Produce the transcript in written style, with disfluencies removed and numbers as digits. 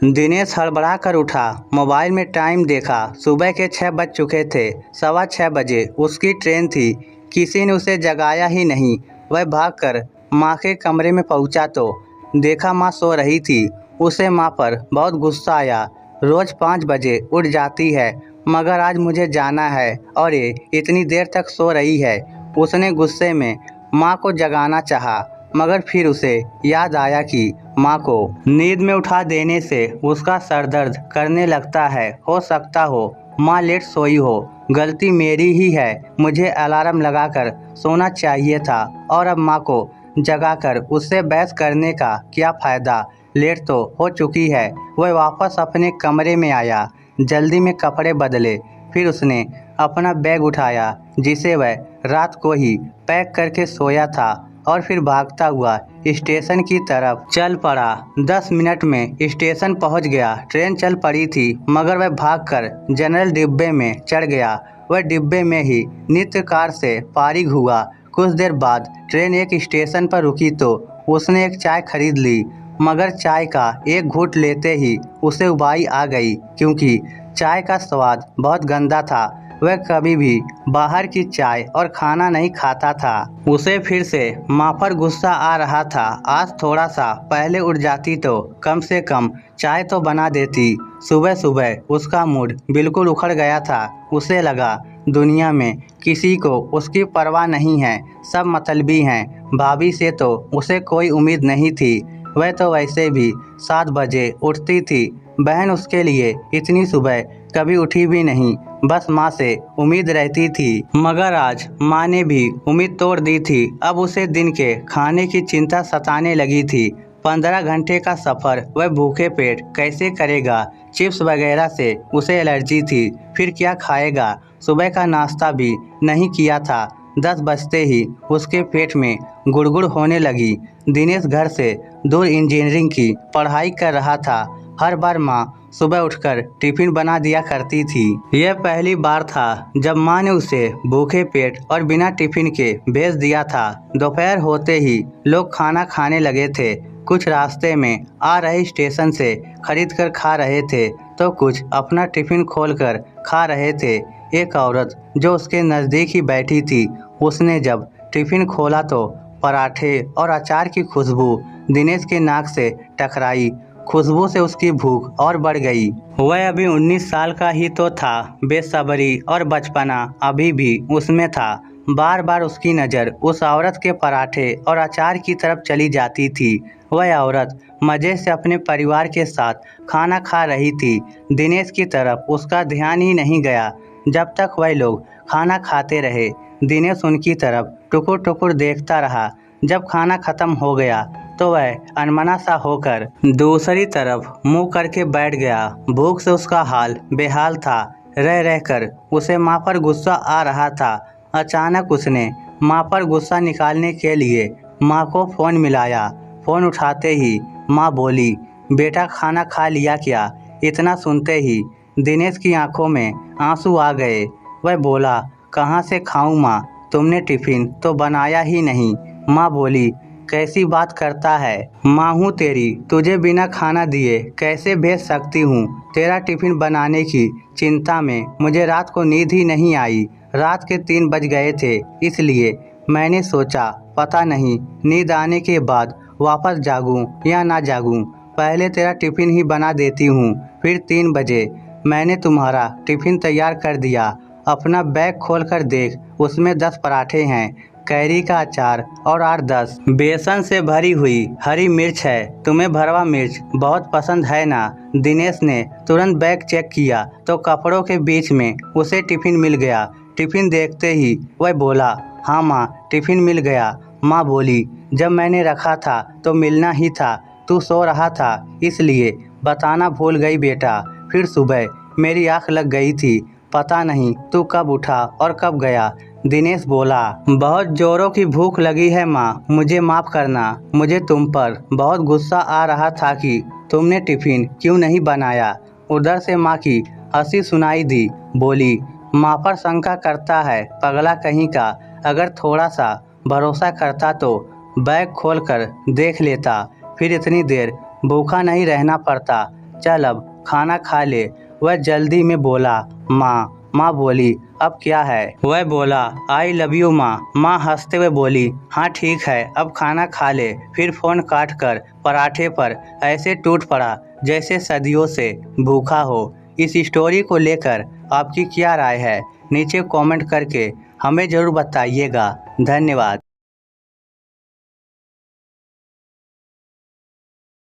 दिनेश हड़बड़ा कर उठा, मोबाइल में टाइम देखा। सुबह के 6 बज चुके थे। 6:15 बजे उसकी ट्रेन थी। किसी ने उसे जगाया ही नहीं। वह भागकर माँ के कमरे में पहुंचा तो देखा माँ सो रही थी। उसे माँ पर बहुत गुस्सा आया। रोज 5 बजे उठ जाती है, मगर आज मुझे जाना है और ये इतनी देर तक सो रही है। उसने गुस्से में माँ को जगाना चाहा, मगर फिर उसे याद आया कि माँ को नींद में उठा देने से उसका सर दर्द करने लगता है। हो सकता हो माँ लेट सोई हो। गलती मेरी ही है, मुझे अलार्म लगाकर सोना चाहिए था और अब माँ को जगाकर उससे बहस करने का क्या फ़ायदा। लेट तो हो चुकी है। वह वापस अपने कमरे में आया, जल्दी में कपड़े बदले। फिर उसने अपना बैग उठाया जिसे वह रात को ही पैक करके सोया था और फिर भागता हुआ स्टेशन की तरफ चल पड़ा। 10 मिनट में स्टेशन पहुंच गया। ट्रेन चल पड़ी थी, मगर वह भागकर जनरल डिब्बे में चढ़ गया। वह डिब्बे में ही नित्य कार से फारिग हुआ। कुछ देर बाद ट्रेन एक स्टेशन पर रुकी तो उसने एक चाय खरीद ली, मगर चाय का एक घूंट लेते ही उसे उबाई आ गई, क्योंकि चाय का स्वाद बहुत गंदा था। वह कभी भी बाहर की चाय और खाना नहीं खाता था। उसे फिर से माँ पर गुस्सा आ रहा था। आज थोड़ा सा पहले उठ जाती तो कम से कम चाय तो बना देती। सुबह सुबह उसका मूड बिल्कुल उखड़ गया था। उसे लगा दुनिया में किसी को उसकी परवाह नहीं है, सब मतलबी हैं। भाभी से तो उसे कोई उम्मीद नहीं थी। वह तो वैसे भी 7 बजे उठती थी। बहन उसके लिए इतनी सुबह कभी उठी भी नहीं, बस माँ से उम्मीद रहती थी। मगर आज माँ ने भी उम्मीद तोड़ दी थी। अब उसे दिन के खाने की चिंता सताने लगी थी। 15 घंटे का सफ़र वह भूखे पेट कैसे करेगा। चिप्स वगैरह से उसे एलर्जी थी, फिर क्या खाएगा। सुबह का नाश्ता भी नहीं किया था। 10 बजते ही उसके पेट में गुड़गुड़ होने लगी। दिनेश घर से दूर इंजीनियरिंग की पढ़ाई कर रहा था। हर बार माँ सुबह उठकर टिफिन बना दिया करती थी। यह पहली बार था जब माँ ने उसे भूखे पेट और बिना टिफिन के भेज दिया था। दोपहर होते ही लोग खाना खाने लगे थे। कुछ रास्ते में आ रहे स्टेशन से खरीद कर खा रहे थे, तो कुछ अपना टिफिन खोलकर खा रहे थे। एक औरत जो उसके नज़दीक ही बैठी थी, उसने जब टिफिन खोला तो पराठे और अचार की खुशबू दिनेश के नाक से टकराई। खुशबू से उसकी भूख और बढ़ गई। वह अभी 19 साल का ही तो था। बेसब्री और बचपना अभी भी उसमें था। बार बार उसकी नज़र उस औरत के पराठे और अचार की तरफ चली जाती थी। वह औरत मज़े से अपने परिवार के साथ खाना खा रही थी। दिनेश की तरफ उसका ध्यान ही नहीं गया। जब तक वह लोग खाना खाते रहे, दिनेश उनकी तरफ टुकुर टुकुर देखता रहा। जब खाना खत्म हो गया तो वह अनमना सा होकर दूसरी तरफ मुंह करके बैठ गया। भूख से उसका हाल बेहाल था। रह रहकर उसे माँ पर गुस्सा आ रहा था। अचानक उसने माँ पर गुस्सा निकालने के लिए माँ को फ़ोन मिलाया। फ़ोन उठाते ही माँ बोली, बेटा खाना खा लिया क्या? इतना सुनते ही दिनेश की आंखों में आंसू आ गए। वह बोला, कहाँ से खाऊं माँ, तुमने टिफ़िन तो बनाया ही नहीं। माँ बोली, कैसी बात करता है, माँ हूँ तेरी, तुझे बिना खाना दिए कैसे भेज सकती हूँ। तेरा टिफ़िन बनाने की चिंता में मुझे रात को नींद ही नहीं आई। रात के 3 बज गए थे, इसलिए मैंने सोचा पता नहीं नींद आने के बाद वापस जागूं या ना जागूं। पहले तेरा टिफ़िन ही बना देती हूँ। फिर 3 बजे मैंने तुम्हारा टिफ़िन तैयार कर दिया। अपना बैग खोल कर देख, उसमें 10 पराठे हैं, कैरी का अचार और 8-10 बेसन से भरी हुई हरी मिर्च है। तुम्हें भरवा मिर्च बहुत पसंद है ना? दिनेश ने तुरंत बैग चेक किया तो कपड़ों के बीच में उसे टिफ़िन मिल गया। टिफ़िन देखते ही वह बोला, हाँ माँ, टिफ़िन मिल गया। माँ बोली, जब मैंने रखा था तो मिलना ही था, तू सो रहा था इसलिए बताना भूल गई बेटा। फिर सुबह मेरी आँख लग गई थी, पता नहीं तू कब उठा और कब गया। दिनेश बोला, बहुत जोरों की भूख लगी है माँ, मुझे माफ़ करना। मुझे तुम पर बहुत गुस्सा आ रहा था कि तुमने टिफ़िन क्यों नहीं बनाया। उधर से माँ की हंसी सुनाई दी। बोली, माँ पर शंका करता है, पगला कहीं का। अगर थोड़ा सा भरोसा करता तो बैग खोल कर देख लेता, फिर इतनी देर भूखा नहीं रहना पड़ता। चल अब खाना खा ले। वह जल्दी में बोला, माँ। माँ बोली, अब क्या है? वह बोला, आई लव यू माँ। माँ हंसते हुए बोली, हाँ ठीक है, अब खाना खा ले। फिर फ़ोन काट कर पराठे पर ऐसे टूट पड़ा जैसे सदियों से भूखा हो। इस स्टोरी को लेकर आपकी क्या राय है? नीचे कमेंट करके हमें ज़रूर बताइएगा। धन्यवाद।